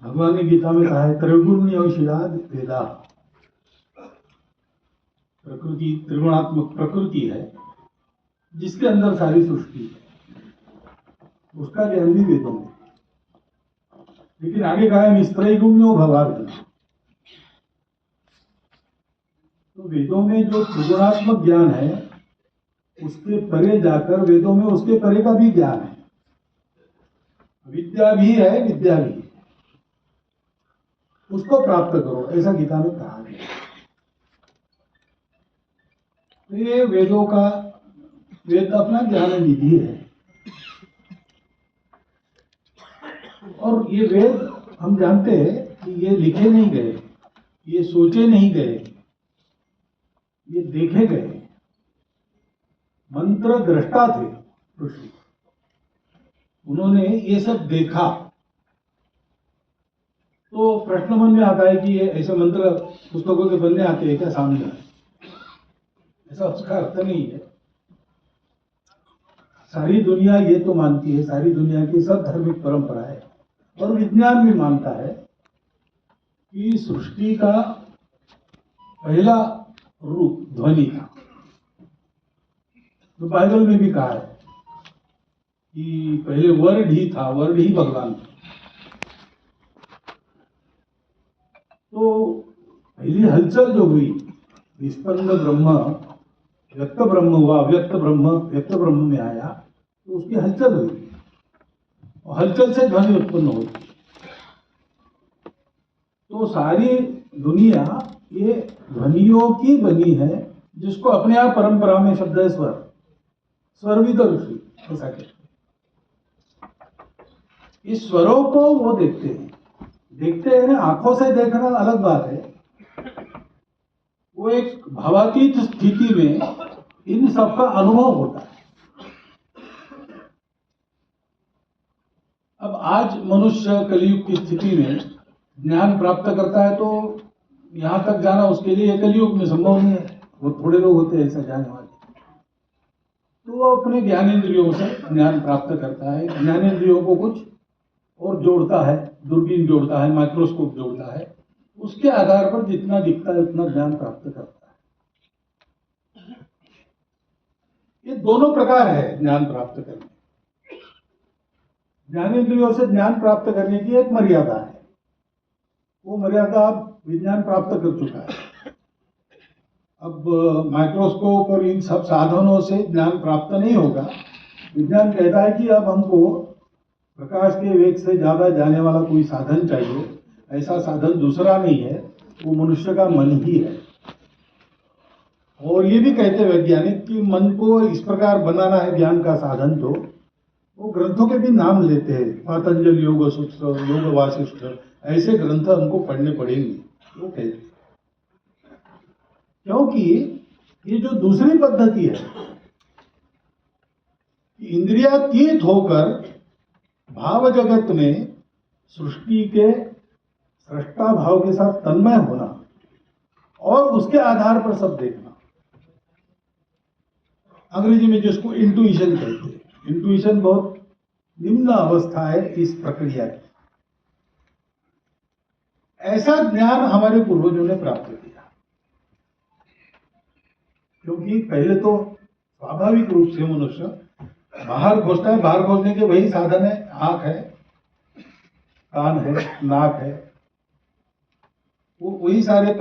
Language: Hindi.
भगवान ने गीता में कहा है त्रैगुण्यवशिलाद वेदा। प्रकृति त्रिगुणात्मक प्रकृति है जिसके अंदर सारी सृष्टि है, उसका ज्ञान भी वेदों में। लेकिन आगे कहा है निस्त्रैगुण्यो भवार्जुन। तो वेदों में जो त्रिगुणात्मक ज्ञान है उसके परे जाकर वेदों में उसके परे का भी ज्ञान है। विद्या भी है, विद्या भी है, उसको प्राप्त करो, ऐसा गीता में कहा गया। तो ये वेदों का वेद अपना ज्ञान निधि है। और ये वेद हम जानते हैं कि ये लिखे नहीं गए, ये सोचे नहीं गए, ये देखे गए। मंत्र दृष्टा थे ऋषि, उन्होंने ये सब देखा। तो प्रश्न मन में आता है कि ये ऐसे मंत्र पुस्तकों के बनने आते हैं क्या सामने? ऐसा उसका अर्थ नहीं है। सारी दुनिया ये तो मानती है, सारी दुनिया की सब धार्मिक परंपराएं और विज्ञान भी मानता है कि सृष्टि का पहला रूप ध्वनि था। तो बाइबल में भी कहा है कि पहले वर्ड ही था, वर्ड ही भगवान था। तो पहली हलचल जो हुई, निष्पन्न ब्रह्म व्यक्त ब्रह्म हुआ, व्यक्त ब्रह्म में आया, तो उसकी हलचल हुई और हलचल से ध्वनि उत्पन्न हुई। तो सारी दुनिया ये ध्वनियों की बनी है, जिसको अपने आप परंपरा में शब्द है स्वर, स्वरविद ऋषि ऐसा कहते हैं। इस स्वरों को वो देखते हैं ना, आंखों से देखना अलग बात है। वो एक भावातीत स्थिति में इन सबका अनुभव होता है। अब आज मनुष्य कलयुग की स्थिति में ज्ञान प्राप्त करता है, तो यहां तक जाना उसके लिए कलयुग में संभव नहीं है। वो थोड़े लोग होते हैं ऐसा जाने वाले। तो वो अपने ज्ञानेंद्रियों से ज्ञान प्राप्त करता है। ज्ञानेंद्रियों को कुछ और जोड़ता है, दूरबीन जोड़ता है, माइक्रोस्कोप जोड़ता है, उसके आधार पर जितना दिखता है उतना ज्ञान प्राप्त करता है। ये दोनों प्रकार है ज्ञान प्राप्त करने। ज्ञानेंद्रियों से ज्ञान प्राप्त करने की एक मर्यादा है, वो मर्यादा अब विज्ञान प्राप्त कर चुका है। अब माइक्रोस्कोप और इन सब साधनों से ज्ञान प्राप्त नहीं होगा। विज्ञान कहता है कि अब हमको प्रकाश के वेग से ज्यादा जाने वाला कोई साधन चाहिए। ऐसा साधन दूसरा नहीं है, वो मनुष्य का मन ही है। और ये भी कहते हैं वैज्ञानिक कि मन को इस प्रकार बनाना है ज्ञान का साधन, तो वो ग्रंथों के भी नाम लेते हैं, पातंजल योग सूत्र, योग वासिष्ठ, ऐसे ग्रंथ हमको पढ़ने पड़ेंगे, वो कहते हैं। क्योंकि ये जो दूसरी पद्धति है, इंद्रियातीत होकर भाव जगत में सृष्टि के सृष्टा भाव के साथ तन्मय होना और उसके आधार पर सब देखना, अंग्रेजी में जिसको इंट्यूशन कहते हैं। इंट्यूशन बहुत निम्न अवस्था है इस प्रक्रिया की। ऐसा ज्ञान हमारे पूर्वजों ने प्राप्त किया, क्योंकि पहले तो स्वाभाविक रूप से मनुष्य बाहर खोजता है। बाहर खोजने के वही साधन है, आंख है, कान है, नाक है, वो वही सारे